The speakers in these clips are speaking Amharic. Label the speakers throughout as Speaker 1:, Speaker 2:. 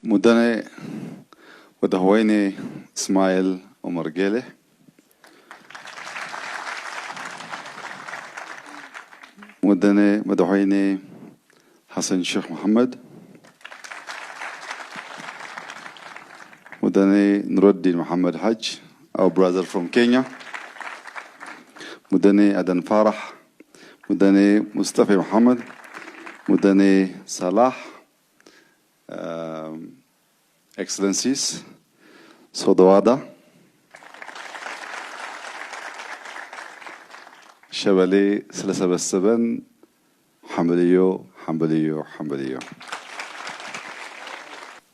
Speaker 1: مدني ودهويني إسماعيل عمر جيله مدني مدهويني حسن الشيخ محمد مدني نور الدين محمد حج our brother from Kenya مدني أدن فارح مدني مصطفى محمد مدني صلاح Excellencies, Sodawada, Shabali, Salasabasaban, Hambaliyo, Hambaliyo, Hambaliyo.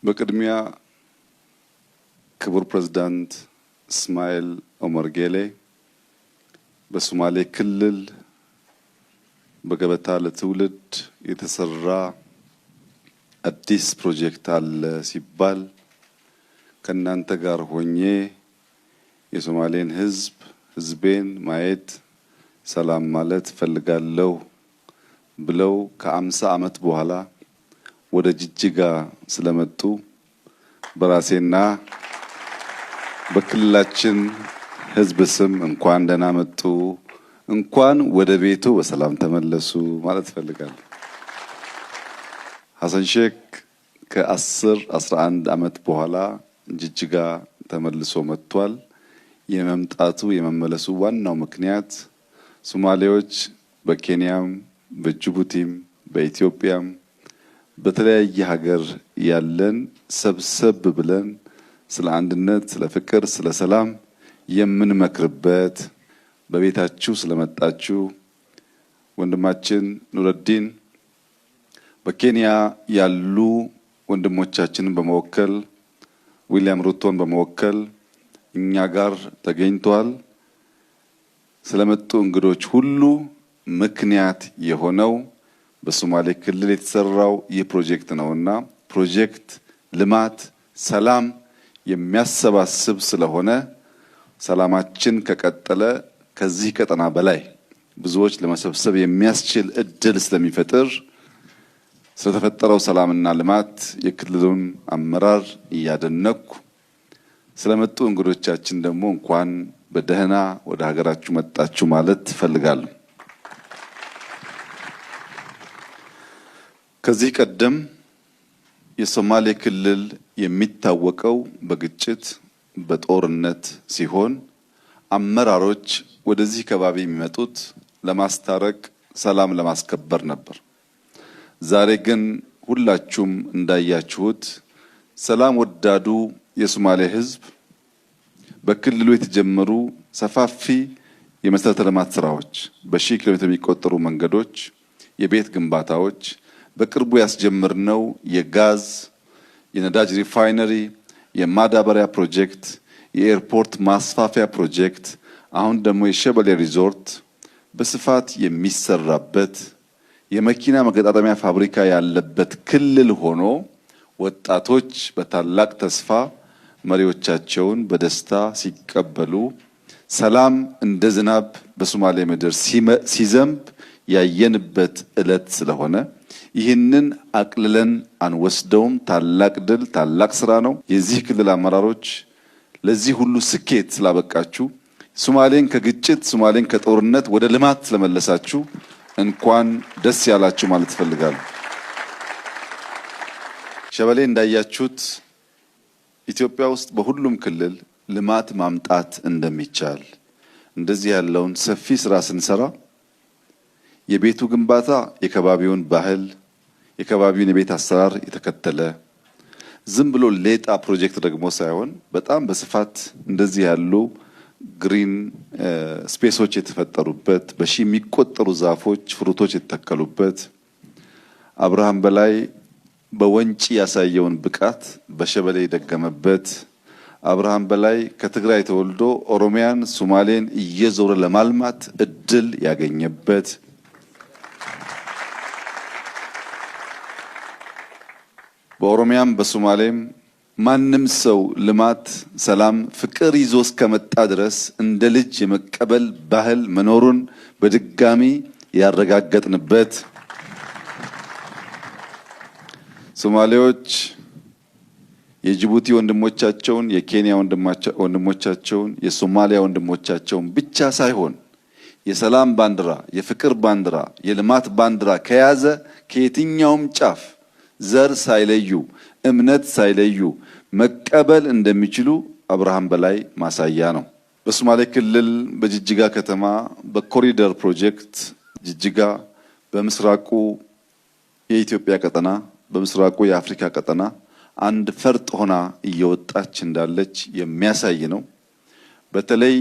Speaker 1: Bakadmiya, Kabur President Ismail Omar Gele, Basumali Killil, Bagabata Latulid, Itasarra, አዲስ ፕሮጀክት አለ ሲባል ከናንተ ጋር ሆኜ የሶማሌን ህዝቤን ማየት ሰላም ማለት ፈልጋለሁ ብለው ከ50 ዓመት በኋላ ወደ ጅጅጋ ስለመጡ በራሴና በክልላችን ህዝብ ስም እንኳን ደህና መጡ እንኳን ወደ ቤቱ በሰላም ተመለሱ ማለት ፈልጋለሁ። ሐሰን ሼክ ከ11 ዓመት በኋላ ጅጅጋ ተመልሶ መጥቷል። የመምጣቱ የመመለሱ ዋናው ምክንያት ሶማሌዎች በኬንያም በጅቡቲም በኢትዮጵያም በተለያየ ሀገር ያለን ሰብሰብ ብለን ስለ አንድነት፣ ስለ ፍቅር፣ ስለ ሰላም የምንመክርበት በቤታችሁ ስለመጣችሁ ወንድማችን ኑረዲን በኬንያ ያሉ ወንድሞቻችንን በመወከል ዊሊያም ሩቶን በመወከል እኛ ጋር ተገኝቷል። ስለመጡ እንግዶች ሁሉ ምክንያት የሆነው በሶማሌ ክልል የተሰራው ይህ ፕሮጀክት ነውና ፕሮጀክት ልማት፣ ሰላም የሚያሰባስብ ስለሆነ ሰላማችን ከቀጠለ ከዚህ ቀጠና በላይ ብዙዎች ለመሰብሰብ የሚያስችል እድል ስለሚፈጥር ስለተፈጠረው ሰላምና ልማት የክልሉን አመራር እያደነኩ ስለመጡ እንግዶቻችን ደግሞ እንኳን በደህና ወደ ሀገራችሁ መጣችሁ ማለት ፈልጋለሁ። ከዚህ ቀደም የሶማሌ ክልል የሚታወቀው በግጭት በጦርነት ሲሆን አመራሮች ወደዚህ ከባቢ የሚመጡት ለማስታረቅ ሰላም ለማስከበር ነበር። ዛሬ ግን ሁላችሁም እንዳያችሁት ሰላም ወዳዱ የሶማሌ ህዝብ በክልሉ የተጀመሩ ሰፋፊ የመሰረተ ልማት ስራዎች በሺህ ኪሎ ሜትር የሚቆጠሩ መንገዶች፣ የቤት ግንባታዎች፣ በቅርቡ ያስጀመርነው የጋዝ የነዳጅ ሪፋይነሪ፣ የማዳበሪያ ፕሮጀክት፣ የኤርፖርት ማስፋፊያ ፕሮጀክት፣ አሁን ደግሞ የሸበሌ ሪዞርት በስፋት የሚሰራበት የመኪና መገጣጠሚያ ፋብሪካ ያለበት ክልል ሆኖ ወጣቶች በታላቅ ተስፋ መሪዎቻቸውን በደስታ ሲቀበሉ ሰላም እንደ ዝናብ በሶማሌ ምድር ሲዘንብ ያየንበት ዕለት ስለሆነ ይህንን አቅልለን አንወስደውም። ታላቅ ድል፣ ታላቅ ስራ ነው። የዚህ ክልል አመራሮች ለዚህ ሁሉ ስኬት ስላበቃችሁ ሶማሌን ከግጭት ሶማሌን ከጦርነት ወደ ልማት ስለመለሳችሁ እንኳን ደስ ያላችሁ ማለት ፈልጋለሁ። ሸበሌ እንዳያችሁት ኢትዮጵያ ውስጥ በሁሉም ክልል ልማት ማምጣት እንደሚቻል እንደዚህ ያለውን ሰፊ ስራ ስንሰራ የቤቱ ግንባታ የከባቢውን ባህል የከባቢውን የቤት አሰራር የተከተለ ዝም ብሎ ሌጣ ፕሮጀክት ደግሞ ሳይሆን በጣም በስፋት እንደዚህ ያሉ ግሪን ስፔሶች የተፈጠሩበት በሺ የሚቆጠሩ ዛፎች ፍሩቶች የተተከሉበት አብርሃም በላይ በወንጪ ያሳየውን ብቃት በሸበሌ የደገመበት አብርሃም በላይ ከትግራይ ተወልዶ ኦሮሚያን ሶማሌን እየዞረ ለማልማት እድል ያገኘበት በኦሮሚያም በሶማሌም ማንም ሰው ልማት፣ ሰላም፣ ፍቅር ይዞ እስከመጣ ድረስ እንደ ልጅ የመቀበል ባህል መኖሩን በድጋሚ ያረጋገጥንበት ሶማሌዎች የጅቡቲ ወንድሞቻቸውን፣ የኬንያ ወንድሞቻቸውን፣ የሶማሊያ ወንድሞቻቸውን ብቻ ሳይሆን የሰላም ባንዲራ፣ የፍቅር ባንዲራ፣ የልማት ባንዲራ ከያዘ ከየትኛውም ጫፍ ዘር ሳይለዩ እምነት ሳይለዩ መቀበል እንደሚችሉ አብርሃም በላይ ማሳያ ነው። በሶማሌ ክልል በጅጅጋ ከተማ በኮሪደር ፕሮጀክት ጅጅጋ በምስራቁ የኢትዮጵያ ቀጠና በምስራቁ የአፍሪካ ቀጠና አንድ ፈርጥ ሆና እየወጣች እንዳለች የሚያሳይ ነው። በተለይ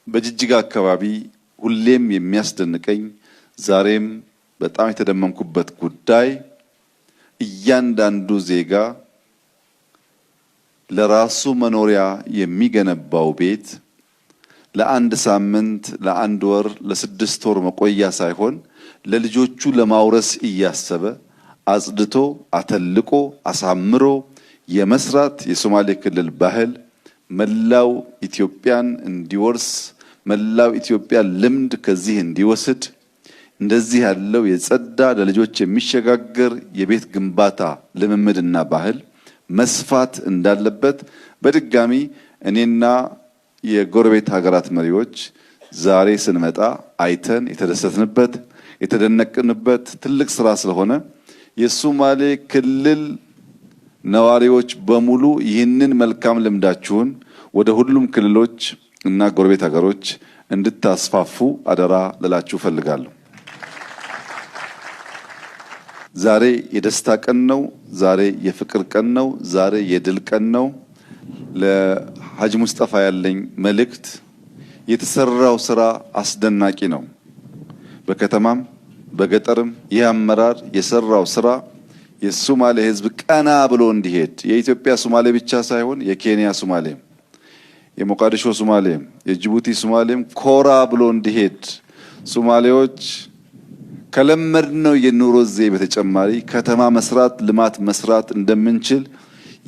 Speaker 1: በጅጅጋ አካባቢ ሁሌም የሚያስደንቀኝ ዛሬም በጣም የተደመምኩበት ጉዳይ እያንዳንዱ ዜጋ ለራሱ መኖሪያ የሚገነባው ቤት ለአንድ ሳምንት፣ ለአንድ ወር፣ ለስድስት ወር መቆያ ሳይሆን ለልጆቹ ለማውረስ እያሰበ አጽድቶ አተልቆ አሳምሮ የመስራት የሶማሌ ክልል ባህል መላው ኢትዮጵያን እንዲወርስ መላው ኢትዮጵያ ልምድ ከዚህ እንዲወስድ እንደዚህ ያለው የጸዳ ለልጆች የሚሸጋገር የቤት ግንባታ ልምምድና ባህል መስፋት እንዳለበት በድጋሚ እኔና የጎረቤት ሀገራት መሪዎች ዛሬ ስንመጣ አይተን የተደሰትንበት የተደነቅንበት ትልቅ ስራ ስለሆነ የሶማሌ ክልል ነዋሪዎች በሙሉ ይህንን መልካም ልምዳችሁን ወደ ሁሉም ክልሎች እና ጎረቤት ሀገሮች እንድታስፋፉ አደራ ልላችሁ ፈልጋለሁ። ዛሬ የደስታ ቀን ነው። ዛሬ የፍቅር ቀን ነው። ዛሬ የድል ቀን ነው። ለሐጂ ሙስጠፋ ያለኝ መልእክት የተሰራው ስራ አስደናቂ ነው። በከተማም በገጠርም ይህ አመራር የሰራው ስራ የሶማሌ ሕዝብ ቀና ብሎ እንዲሄድ የኢትዮጵያ ሶማሌ ብቻ ሳይሆን የኬንያ ሶማሌም፣ የሞቃዲሾ ሶማሌም፣ የጅቡቲ ሶማሌም ኮራ ብሎ እንዲሄድ ሶማሌዎች ከለመድነው የኑሮ ዘይቤ በተጨማሪ ከተማ መስራት ልማት መስራት እንደምንችል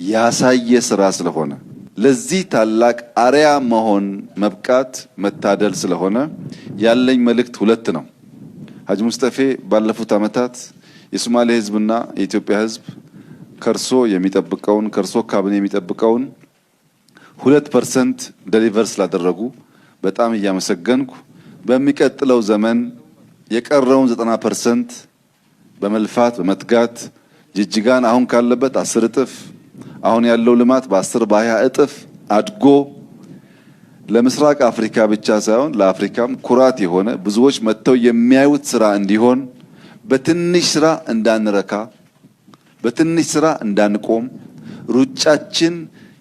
Speaker 1: ያሳየ ስራ ስለሆነ ለዚህ ታላቅ አርያ መሆን መብቃት መታደል ስለሆነ ያለኝ መልእክት ሁለት ነው። ሐጂ ሙስጠፌ ባለፉት ዓመታት የሶማሌ ሕዝብና የኢትዮጵያ ሕዝብ ከርሶ የሚጠብቀውን ከርሶ ካቢኔ የሚጠብቀውን 2% ዴሊቨር ስላደረጉ በጣም እያመሰገንኩ በሚቀጥለው ዘመን የቀረውን 90% በመልፋት በመትጋት ጅጅጋን አሁን ካለበት 10 እጥፍ አሁን ያለው ልማት በ10 በ20 እጥፍ አድጎ ለምስራቅ አፍሪካ ብቻ ሳይሆን ለአፍሪካም ኩራት የሆነ ብዙዎች መጥተው የሚያዩት ስራ እንዲሆን በትንሽ ስራ እንዳንረካ በትንሽ ስራ እንዳንቆም ሩጫችን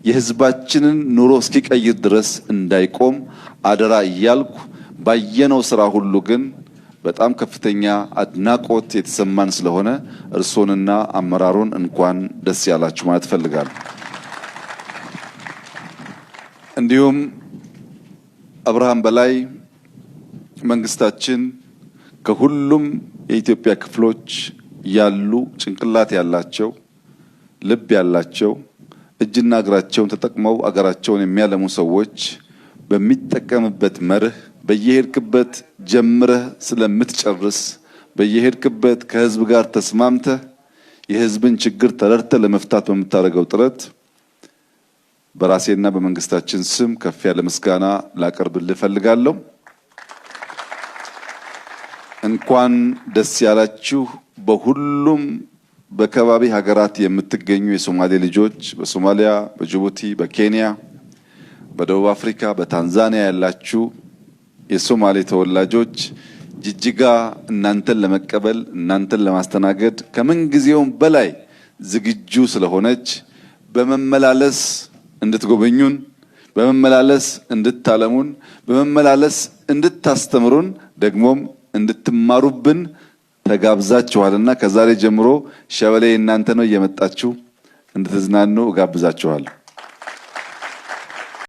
Speaker 1: የህዝባችንን ኑሮ እስኪቀይር ድረስ እንዳይቆም አደራ እያልኩ ባየነው ስራ ሁሉ ግን በጣም ከፍተኛ አድናቆት የተሰማን ስለሆነ እርሶንና አመራሩን እንኳን ደስ ያላችሁ ማለት ፈልጋለሁ። እንዲሁም አብርሃም በላይ መንግስታችን ከሁሉም የኢትዮጵያ ክፍሎች ያሉ ጭንቅላት ያላቸው ልብ ያላቸው እጅና እግራቸውን ተጠቅመው አገራቸውን የሚያለሙ ሰዎች በሚጠቀምበት መርህ በየሄድክበት ጀምረህ ስለምትጨርስ በየሄድክበት ከህዝብ ጋር ተስማምተህ የህዝብን ችግር ተረድተህ ለመፍታት በምታደርገው ጥረት በራሴና በመንግስታችን ስም ከፍ ያለ ምስጋና ላቀርብልህ ፈልጋለሁ። እንኳን ደስ ያላችሁ። በሁሉም በከባቢ ሀገራት የምትገኙ የሶማሌ ልጆች በሶማሊያ፣ በጅቡቲ፣ በኬንያ፣ በደቡብ አፍሪካ፣ በታንዛኒያ ያላችሁ የሶማሌ ተወላጆች ጅጅጋ እናንተን ለመቀበል እናንተን ለማስተናገድ ከምን ጊዜውም በላይ ዝግጁ ስለሆነች በመመላለስ እንድትጎበኙን በመመላለስ እንድታለሙን በመመላለስ እንድታስተምሩን ደግሞም እንድትማሩብን ተጋብዛችኋልና ከዛሬ ጀምሮ ሸበሌ እናንተ ነው እየመጣችሁ እንድትዝናኑ እጋብዛችኋለሁ።